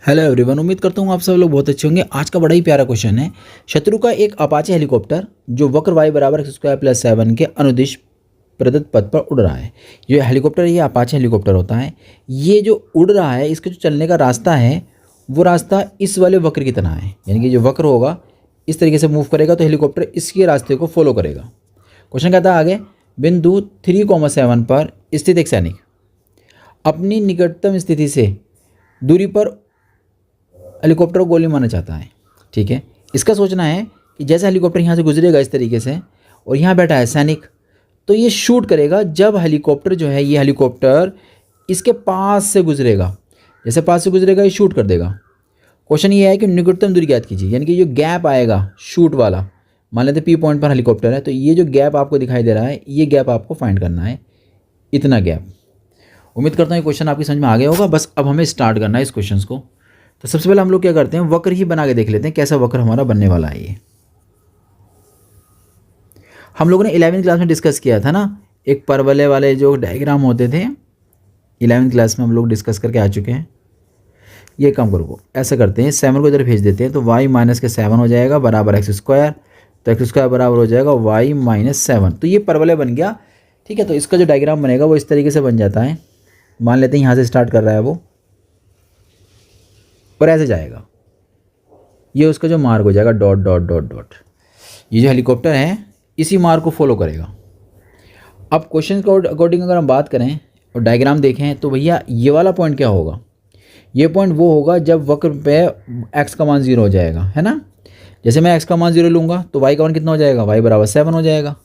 Hello everyone, उम्मीद करता हूँ आप सब लोग बहुत अच्छे होंगे। आज का बड़ा ही प्यारा क्वेश्चन है। शत्रु का एक अपाचे हेलीकॉप्टर जो वक्र वाई बराबर एक्स स्क्वायर प्लस 7 के अनुदिश प्रदत्त पथ पर उड़ रहा है। ये हेलीकॉप्टर, ये अपाचे हेलीकॉप्टर होता है। ये जो उड़ रहा है, इसके जो चलने का रास्ता है वो रास्ता इस वाले वक्र की तरह है, यानी कि जो वक्र होगा इस तरीके से मूव करेगा तो हेलीकॉप्टर इसके रास्ते को फॉलो करेगा। क्वेश्चन कहता है आगे, बिंदु 3,7 पर स्थित एक सैनिक अपनी निकटतम स्थिति से दूरी पर हेलीकॉप्टर को गोली मारना चाहता है। ठीक है, इसका सोचना है कि जैसे हेलीकॉप्टर यहाँ से गुजरेगा इस तरीके से और यहाँ बैठा है सैनिक, तो ये शूट करेगा जब हेलीकॉप्टर जो है, ये हेलीकॉप्टर इसके पास से गुजरेगा। जैसे पास से गुजरेगा ये शूट कर देगा। क्वेश्चन ये है कि निकटतम दूरी ज्ञात कीजिए, यानी कि जो गैप आएगा शूट वाला, मान लेते पी पॉइंट पर हेलीकॉप्टर है, तो ये जो गैप आपको दिखाई दे रहा है ये गैप आपको फाइंड करना है, इतना गैप। उम्मीद करता हूँ ये क्वेश्चन आपकी समझ में आ गया होगा। बस अब हमें स्टार्ट करना है इस क्वेश्चन को। तो सबसे पहले हम लोग क्या करते हैं, वक्र ही बना के देख लेते हैं कैसा वक्र हमारा बनने वाला है। ये हम लोगों ने 11वीं क्लास में डिस्कस किया था ना, एक परवलय वाले जो डायग्राम होते थे, 11वीं क्लास में हम लोग डिस्कस करके आ चुके हैं। ये काम करो, ऐसा करते हैं, 7 को इधर भेज देते हैं तो y माइनस के 7 हो जाएगा बराबर एक्स स्क्वायर, तो एक्स स्क्वायर बराबर हो जाएगा y माइनस 7। तो ये परवलय बन गया। ठीक है, तो इसका जो डायग्राम बनेगा वो इस तरीके से बन जाता है। मान लेते हैं यहाँ से स्टार्ट कर रहा है वो और ऐसे जाएगा, ये उसका जो मार्ग हो जाएगा डॉट डॉट डॉट डॉट। ये जो हेलीकॉप्टर है इसी मार्ग को फॉलो करेगा। अब क्वेश्चन के अकॉर्डिंग अगर हम बात करें और डायग्राम देखें तो भैया ये वाला पॉइंट क्या होगा, ये पॉइंट वो होगा जब वक्र पे x का मान 0 हो जाएगा, है ना। जैसे मैं x का मान 0 लूँगा तो y का मान कितना हो जाएगा, y बराबर 7 हो जाएगा।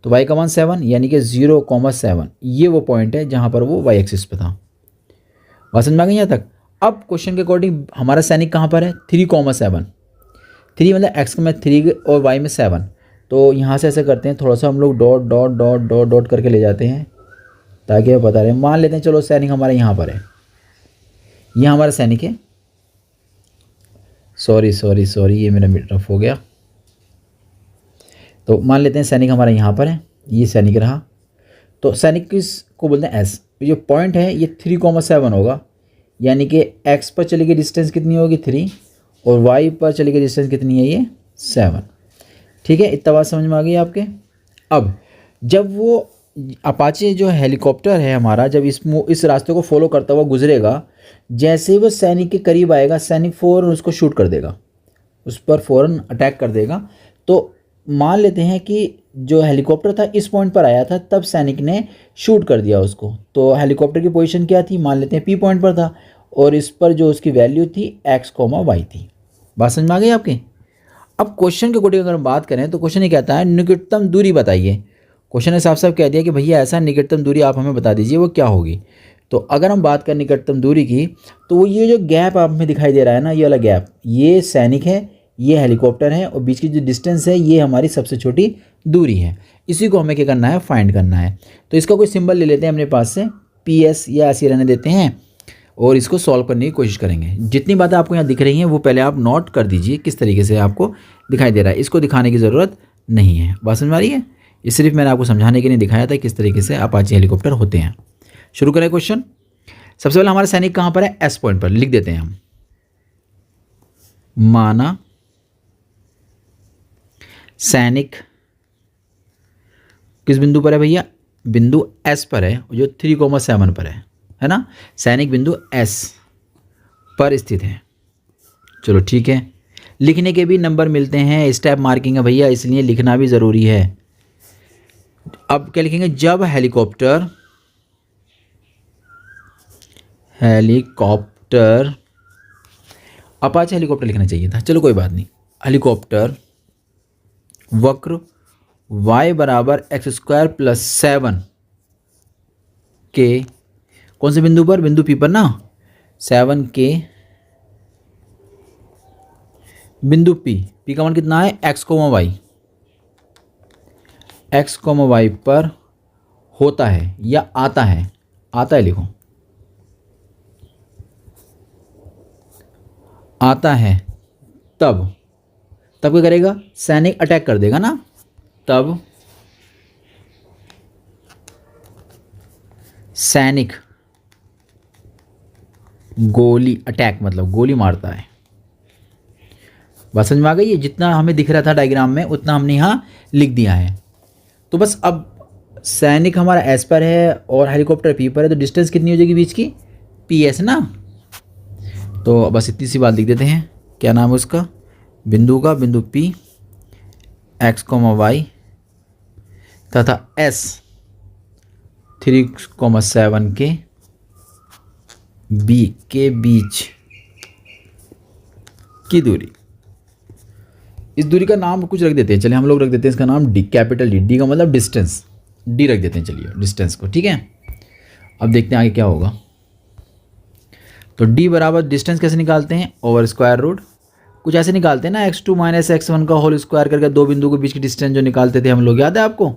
तो y का मान 7 यानी कि 0,7, ये वो पॉइंट है जहाँ पर वो y एक्सिस पे था। बात समझ में आ गई यहाँ तक। अब क्वेश्चन के अकॉर्डिंग हमारा सैनिक कहाँ पर है, 3,7, 3 मतलब x में 3 और y में 7। तो यहाँ से ऐसे करते हैं, थोड़ा सा हम लोग dot dot dot dot dot करके ले जाते हैं ताकि हमें पता रहे। मान लेते हैं चलो सैनिक हमारे यहाँ पर है, ये हमारा सैनिक है। सॉरी ये मेरा रफ हो गया। तो मान लेते हैं सैनिक हमारा यहाँ पर है, ये सैनिक रहा। तो सैनिक किस को बोलते हैं एस। जो पॉइंट है ये 3,7 होगा, यानी कि x पर चली गई डिस्टेंस कितनी होगी 3 और y पर चली गई डिस्टेंस कितनी है ये 7। ठीक है, इतना बात समझ में आ गई आपके। अब जब वो अपाचे जो हेलीकॉप्टर है हमारा, जब इस रास्ते को फॉलो करता हुआ गुजरेगा, जैसे ही वो सैनिक के करीब आएगा सैनिक फ़ौरन उसको शूट कर देगा, उस पर फ़ौरन अटैक कर देगा। तो मान लेते हैं कि जो हेलीकॉप्टर था इस पॉइंट पर आया था, तब सैनिक ने शूट कर दिया उसको। तो हेलीकॉप्टर की पोजीशन क्या थी, मान लेते हैं पी पॉइंट पर था और इस पर जो उसकी वैल्यू थी x, y थी। बात समझ में आ गई आपकी। अब क्वेश्चन के अकॉर्डिंग अगर हम बात करें तो क्वेश्चन ये कहता है निकटतम दूरी बताइए। क्वेश्चन ने साफ साफ कह दिया कि भैया ऐसा निकटतम दूरी आप हमें बता दीजिए वो क्या होगी। तो अगर हम बात करें निकटतम दूरी की, तो वो ये जो गैप आप में दिखाई दे रहा है ना, ये वाला गैप, ये सैनिक है, ये हेलीकॉप्टर है और बीच की जो डिस्टेंस है ये हमारी सबसे छोटी दूरी है। इसी को हमें क्या करना है, फाइंड करना है। तो इसका कोई सिंबल ले लेते हैं अपने पास से, PS या ऐसे रहने देते हैं और इसको सॉल्व करने की कोशिश करेंगे। जितनी बातें आपको यहाँ दिख रही हैं वो पहले आप नोट कर दीजिए किस तरीके से आपको दिखाई दे रहा है, इसको दिखाने की ज़रूरत नहीं है। बात समझ में आ रही है। ये सिर्फ मैंने आपको समझाने के लिए दिखाया था किस तरीके से अपाचे हेलीकॉप्टर होते हैं। शुरू करें क्वेश्चन। सबसे पहले हमारा सैनिक कहाँ पर है, S पॉइंट पर लिख देते हैं हम। माना सैनिक किस बिंदु पर है भैया, बिंदु S पर है जो 3,7 पर है ना। सैनिक बिंदु S पर स्थित है। चलो ठीक है, लिखने के भी नंबर मिलते हैं, स्टेप मार्किंग है भैया, इसलिए लिखना भी ज़रूरी है। अब क्या लिखेंगे, जब हेलीकॉप्टर अपाचे हेलीकॉप्टर लिखना चाहिए था, चलो कोई बात नहीं। हेलीकॉप्टर वक्र y बराबर एक्स स्क्वायर प्लस 7 के कौन से बिंदु पर, बिंदु P पर ना, 7 के बिंदु P का मान कितना है x, y पर होता है या आता है लिखो, आता है। तब क्या करेगा, सैनिक अटैक कर देगा ना, तब सैनिक गोली, अटैक मतलब गोली मारता है। बात समझ में आ गई है? जितना हमें दिख रहा था डायग्राम में उतना हमने यहाँ लिख दिया है। तो बस अब सैनिक हमारा एस पर है और हेलीकॉप्टर पी पर है, तो डिस्टेंस कितनी हो जाएगी बीच की? पी एस ना। तो बस इतनी सी बात लिख देते हैं। क्या नाम है उसका? बिंदु का, बिंदु पी एक्स कोमा वाई तथा एस 3,7 के बी के बीच की दूरी। इस दूरी का नाम कुछ रख देते हैं, चलिए हम लोग रख देते हैं इसका नाम डी, कैपिटल डी। डी का मतलब डिस्टेंस, डी रख देते हैं चलिए डिस्टेंस को, ठीक है। अब देखते हैं आगे क्या होगा। तो डी बराबर डिस्टेंस कैसे निकालते हैं? ओवर स्क्वायर रूट, कुछ ऐसे निकालते हैं ना, x2 माइनस x1 का होल स्क्वायर करके दो बिंदु के बीच की डिस्टेंस जो निकालते थे हम लोग, याद है आपको?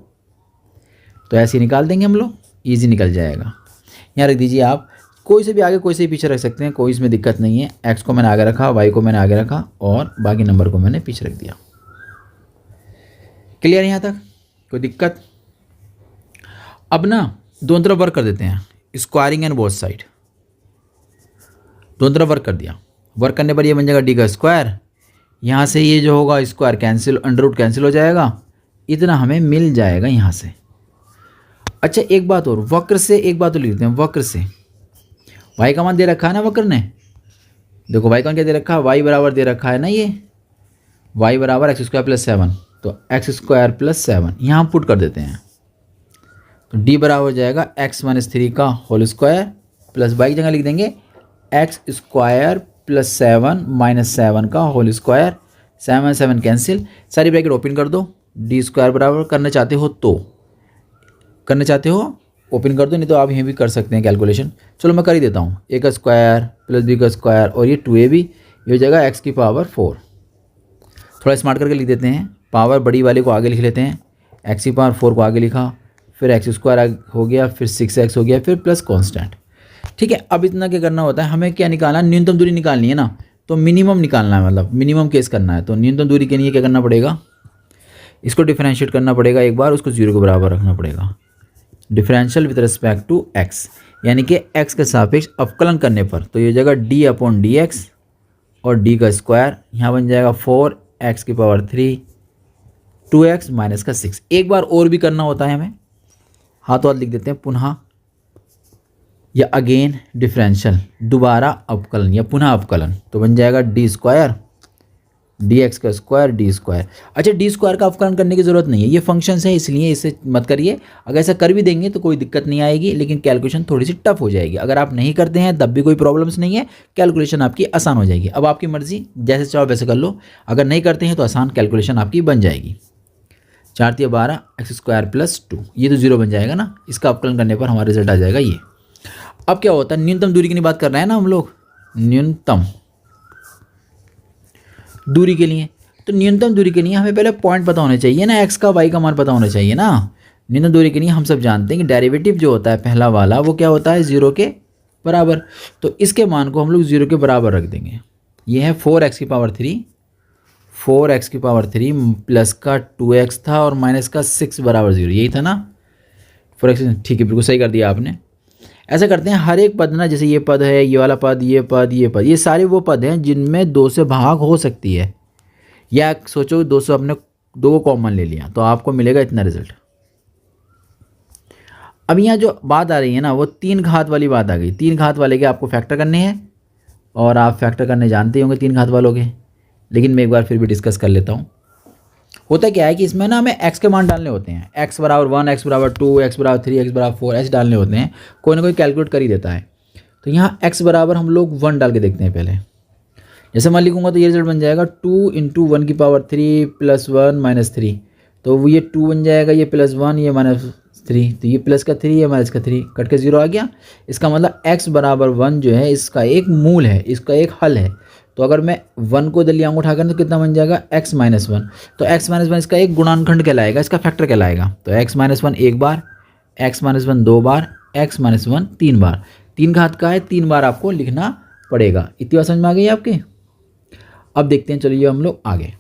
तो ऐसे ही निकाल देंगे हम लोग, ईजी निकल जाएगा। यहाँ रख दीजिए आप, कोई से भी आगे कोई से भी पीछे रख सकते हैं, कोई इसमें दिक्कत नहीं है। x को मैंने आगे रखा, y को मैंने आगे रखा और बाकी नंबर को मैंने पीछे रख दिया। क्लियर यहाँ तक? कोई दिक्कत? अब ना दोनों तरफ वर्क कर देते हैं, स्क्वायरिंग एंड बोथ साइड। दोनों तरफ वर्क कर दिया, वर्क करने पर ये बन जाएगा डी का स्क्वायर। यहाँ से ये जो होगा square cancel, under root cancel हो जाएगा, इतना हमें मिल जाएगा यहाँ से। अच्छा एक बात और, वक्र से एक बात और लिखते हैं, वक्र से y का मान दे रखा है ना वक्र ने, देखो y का मान क्या दे रखा है? y बराबर दे रखा है ना, ये y बराबर एक्स स्क्वायर प्लस 7, तो एक्स स्क्वायर प्लस 7 यहाँ हम पुट कर देते हैं। तो d बराबर हो जाएगा x माइनस 3 का होल स्क्वायर प्लस y की जगह लिख देंगे एक्स स्क्वायर प्लस 7 माइनस 7 का होल स्क्वायर, 7 7 कैंसिल, सारी ब्रैकेट ओपन कर दो। डी स्क्वायर बराबर करना चाहते हो तो करना चाहते हो ओपन कर दो, नहीं तो आप यहीं भी कर सकते हैं कैलकुलेशन। चलो मैं कर ही देता हूँ, ए का स्क्वायर प्लस बी का स्क्वायर और ये 2ab, ये हो जाएगा एक्स की पावर 4। थोड़ा स्मार्ट करके लिख देते हैं, पावर बड़ी वाले को आगे लिख लेते हैं, एक्स की पावर 4 को आगे लिखा, फिर एक्स स्क्वायर हो गया, फिर 6x हो गया, फिर प्लस कॉन्स्टेंट, ठीक है। अब इतना क्या करना होता है, हमें क्या निकालना, न्यूनतम दूरी निकालनी है ना, तो मिनिमम निकालना है, मतलब मिनिमम केस करना है। तो न्यूनतम दूरी के लिए क्या करना पड़ेगा, इसको डिफरेंशिएट करना पड़ेगा एक बार, उसको 0 के बराबर रखना पड़ेगा। Differential with respect to x, यानी कि x के सापेक्ष अवकलन करने पर, तो ये हो जाएगा d अपॉन डी एक्स और d का स्क्वायर, यहाँ बन जाएगा 4x की पावर 3 2x माइनस का 6। एक बार और भी करना होता है हमें, हाथों हाथ लिख देते हैं, पुनः या अगेन डिफरेंशियल, दोबारा अवकलन या पुनः अवकलन, तो बन जाएगा डी स्क्वायर डी एक्स का स्क्वायर डी स्क्वायर। अच्छा डी स्क्वायर का अवकलन करने की ज़रूरत नहीं है, ये फंक्शंस है इसलिए इसे मत करिए। अगर ऐसा कर भी देंगे तो कोई दिक्कत नहीं आएगी, लेकिन कैलकुलेशन थोड़ी सी टफ हो जाएगी। अगर आप नहीं करते हैं तब भी कोई प्रॉब्लम्स नहीं है, कैलकुलेशन आपकी आसान हो जाएगी। अब आपकी मर्जी, जैसे चाहो वैसे कर लो, अगर नहीं करते हैं तो आसान कैलकुलेशन आपकी बन जाएगी। 4 × 12 एक्स स्क्वायर प्लस 2, ये तो 0 बन जाएगा ना, इसका अवकलन करने पर हमारा रिजल्ट आ जाएगा ये। अब क्या होता है, न्यूनतम दूरी की बात कर रहे हैं ना हम लोग, न्यूनतम दूरी के लिए, तो न्यूनतम दूरी के लिए हमें पहले पॉइंट पता होने चाहिए ना, एक्स का वाई का मान पता होना चाहिए ना। न्यूनतम दूरी के लिए हम सब जानते हैं कि डेरिवेटिव जो होता है पहला वाला वो क्या होता है, 0 के बराबर। तो इसके मान को हम लोग 0 के बराबर रख देंगे। ये है 4x की पावर 3, 4x की पावर 3 प्लस का 2x था और माइनस का 6 बराबर 0, यही था ना 4x, ठीक है बिल्कुल सही कर दिया आपने। ऐसा करते हैं हर एक पद ना, जैसे ये पद है, ये वाला पद, ये पद, ये पद, ये सारे वो पद हैं जिनमें 2 से भाग हो सकती है, या सोचो 200 अपने 2 को कॉमन ले लिया तो आपको मिलेगा इतना रिजल्ट। अब यहाँ जो बात आ रही है ना वो 3 घात वाली बात आ गई। 3 घात वाले के आपको फैक्टर करने हैं और आप फैक्टर करने जानते होंगे 3 घात वालों के, लेकिन मैं एक बार फिर भी डिस्कस कर लेता हूँ। होता क्या है कि इसमें ना हमें x के मान डालने होते हैं, x बराबर 1, x बराबर 2, x बराबर 3, x बराबर 4 ऐसे डालने होते हैं, कोई ना कोई कैलकुलेट कर ही देता है। तो यहाँ x बराबर हम लोग 1 डाल के देखते हैं पहले। जैसे मैं लिखूंगा तो ये रिजल्ट बन जाएगा 2 × 1 की पावर 3 प्लस 1 माइनस 3, तो वो ये 2 बन जाएगा, ये प्लस 1 ये माइनस 3, तो ये प्लस का 3 ये माइनस का 3 कट के 0 आ गया। इसका मतलब x बराबर 1 जो है इसका एक मूल है, इसका एक हल है। तो अगर मैं 1 को दलिया उठाकर तो कितना बन जाएगा, x माइनस 1, तो x माइनस 1 इसका एक गुणानखंड कहलाएगा, इसका फैक्टर कहलाएगा। तो x माइनस 1 एक बार, x माइनस 1 2 बार, x माइनस 1 3 बार, 3 घात का है 3 बार आपको लिखना पड़ेगा। इतनी बात समझ में आ गई आपके? अब देखते हैं, चलिए हम लोग आगे।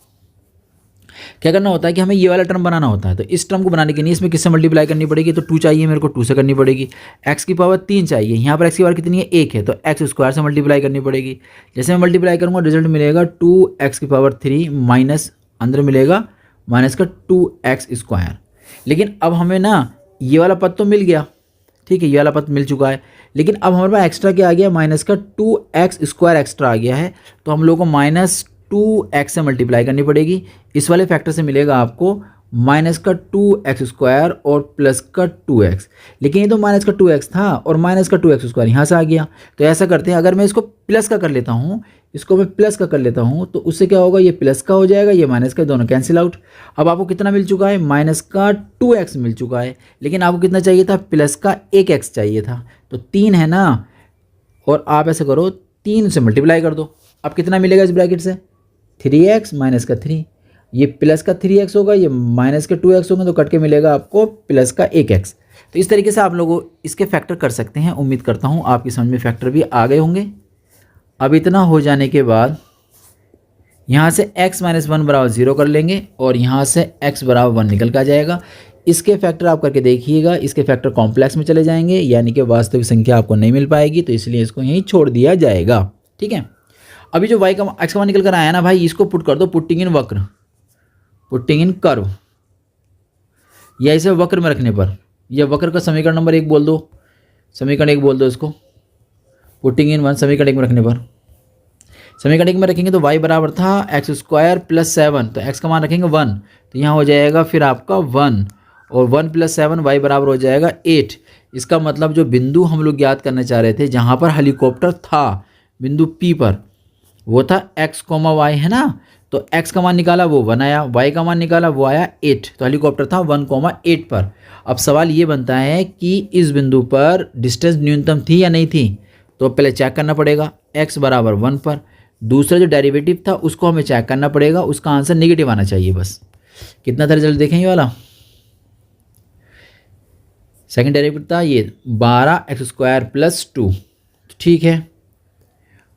क्या करना होता है कि हमें ये वाला टर्म बनाना होता है। तो इस टर्म को बनाने के लिए इसमें किससे मल्टीप्लाई करनी पड़ेगी, तो 2 चाहिए मेरे को, 2 से करनी पड़ेगी। एक्स की पावर 3 चाहिए, यहाँ पर एक्स की पावर कितनी है, 1 है, तो एक्स स्क्वायर से मल्टीप्लाई करनी पड़ेगी। जैसे मैं मल्टीप्लाई करूँगा रिजल्ट मिलेगा 2x की पावर 3 माइनस अंदर मिलेगा माइनस का 2x स्क्वायर। लेकिन अब हमें ना ये वाला पद तो मिल गया, ठीक है, ये वाला पद मिल चुका है, लेकिन अब हमारे पास एक्स्ट्रा क्या आ गया, माइनस का 2x स्क्वायर एक्स्ट्रा आ गया है। तो हम लोगों को माइनस 2x से मल्टीप्लाई करनी पड़ेगी। इस वाले फैक्टर से मिलेगा आपको माइनस का 2x स्क्वायर और प्लस का 2x, लेकिन ये तो माइनस का 2x था और माइनस का 2x स्क्वायर यहाँ से आ गया। तो ऐसा करते हैं, अगर मैं इसको प्लस का कर लेता हूँ, इसको मैं प्लस का कर लेता हूँ, तो उससे क्या होगा, ये प्लस का हो जाएगा, ये माइनस का, दोनों कैंसिल आउट। अब आपको कितना मिल चुका है, माइनस का 2x मिल चुका है, लेकिन आपको कितना चाहिए था, प्लस का 1x चाहिए था। तो 3 है ना, और आप ऐसे करो 3 से मल्टीप्लाई कर दो। अब कितना मिलेगा इस ब्रैकेट से, 3x माइनस का 3, ये प्लस का 3x होगा, ये माइनस के 2x होगा, तो कट के मिलेगा आपको प्लस का 1x। तो इस तरीके से आप लोग इसके फैक्टर कर सकते हैं। उम्मीद करता हूँ आपकी समझ में फैक्टर भी आ गए होंगे। अब इतना हो जाने के बाद यहाँ से x माइनस 1 बराबर 0 कर लेंगे और यहाँ से x बराबर 1 निकल के आ जाएगा। इसके फैक्टर आप करके देखिएगा, इसके फैक्टर कॉम्प्लेक्स में चले जाएंगे, यानी कि वास्तविक संख्या आपको नहीं मिल पाएगी, तो इसलिए इसको यहीं छोड़ दिया जाएगा। ठीक है, अभी जो y का x का मान निकल कर आया ना भाई, इसको पुट कर दो, पुटिंग इन वक्र, पुटिंग इन कर्व, या इसे वक्र में रखने पर, यह वक्र का समीकरण नंबर 1 बोल दो, समीकरण 1 बोल दो इसको, पुटिंग इन 1 समीकरण 1 में रखने पर। समीकरण 1 में रखेंगे तो y बराबर था एक्स स्क्वायर प्लस 7, तो x का मान रखेंगे 1, तो यहाँ हो जाएगा फिर आपका 1, और 1 प्लस 7 y बराबर हो जाएगा 8। इसका मतलब जो बिंदु हम लोग याद करना चाह रहे थे, जहाँ पर हेलीकॉप्टर था बिंदु P पर, वो था x, y है ना, तो x का मान निकाला वो 1 आया, y का मान निकाला वो आया 8, तो हेलीकॉप्टर था 1, 8 पर। अब सवाल ये बनता है कि इस बिंदु पर डिस्टेंस न्यूनतम थी या नहीं थी, तो पहले चेक करना पड़ेगा x बराबर 1 पर। दूसरा जो डेरिवेटिव था उसको हमें चेक करना पड़ेगा, उसका आंसर नेगेटिव आना चाहिए बस। कितना था रिजल्ट देखें, ये वाला सेकंड डेरिवेटिव था ये 12x स्क्वायर प्लस 2, ठीक है,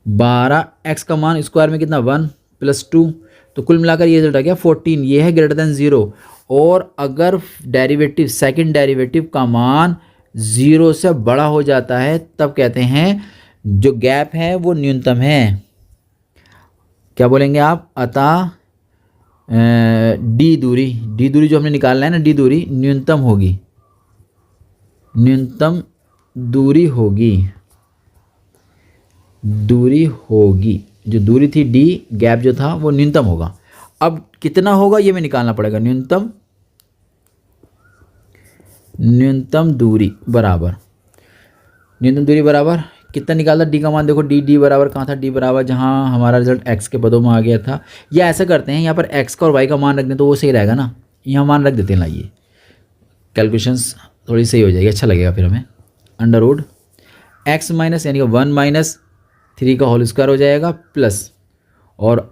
12x का मान स्क्वायर में कितना 1 प्लस 2, तो कुल मिलाकर ये रिजल्ट आ गया 14। ये है ग्रेटर देन 0, और अगर डेरिवेटिव सेकंड डेरिवेटिव का मान 0 से बड़ा हो जाता है तब कहते हैं जो गैप है वो न्यूनतम है। क्या बोलेंगे आप, अतः डी दूरी जो हमने निकालना है ना, डी दूरी न्यूनतम होगी, न्यूनतम दूरी होगी, जो दूरी थी डी, गैप जो था वो न्यूनतम होगा। अब कितना होगा ये में निकालना पड़ेगा, न्यूनतम दूरी बराबर कितना निकाला, डी का मान देखो, डी बराबर कहाँ था, डी बराबर जहाँ हमारा रिजल्ट x के पदों में आ गया था। या ऐसा करते हैं यहाँ पर x का और y का मान रख दें तो वो सही रहेगा ना, यहाँ मान रख देते हैं, लाइए कैलकुलेशंस थोड़ी सही हो जाएगी, अच्छा लगेगा फिर हमें। अंडर रूट x माइनस यानी कि 1 माइनस 3 का होल स्क्वायर हो जाएगा, प्लस और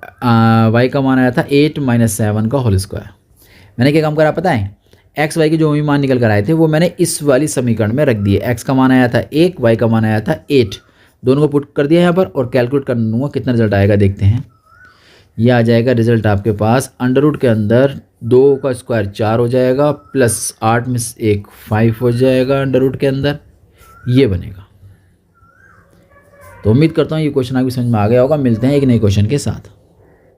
y का मान आया था 8 माइनस 7 का होल स्क्वायर। मैंने क्या काम करा पता है, एक्स वाई के जो भी मान निकल कर आए थे वो मैंने इस वाली समीकरण में रख दिए। एक्स का मान आया था 1, वाई का मान आया था 8, दोनों को पुट कर दिया यहाँ पर और कैलकुलेट कर लूँगा कितना रिजल्ट आएगा, देखते हैं। ये आ जाएगा रिजल्ट आपके पास, अंडर रूट के अंदर 2 का स्क्वायर 4 हो जाएगा, प्लस 8 में 1 5 हो जाएगा अंडर रूट के अंदर, ये बनेगा। तो उम्मीद करता हूँ ये क्वेश्चन आपकी समझ में आ गया होगा। मिलते हैं एक नए क्वेश्चन के साथ।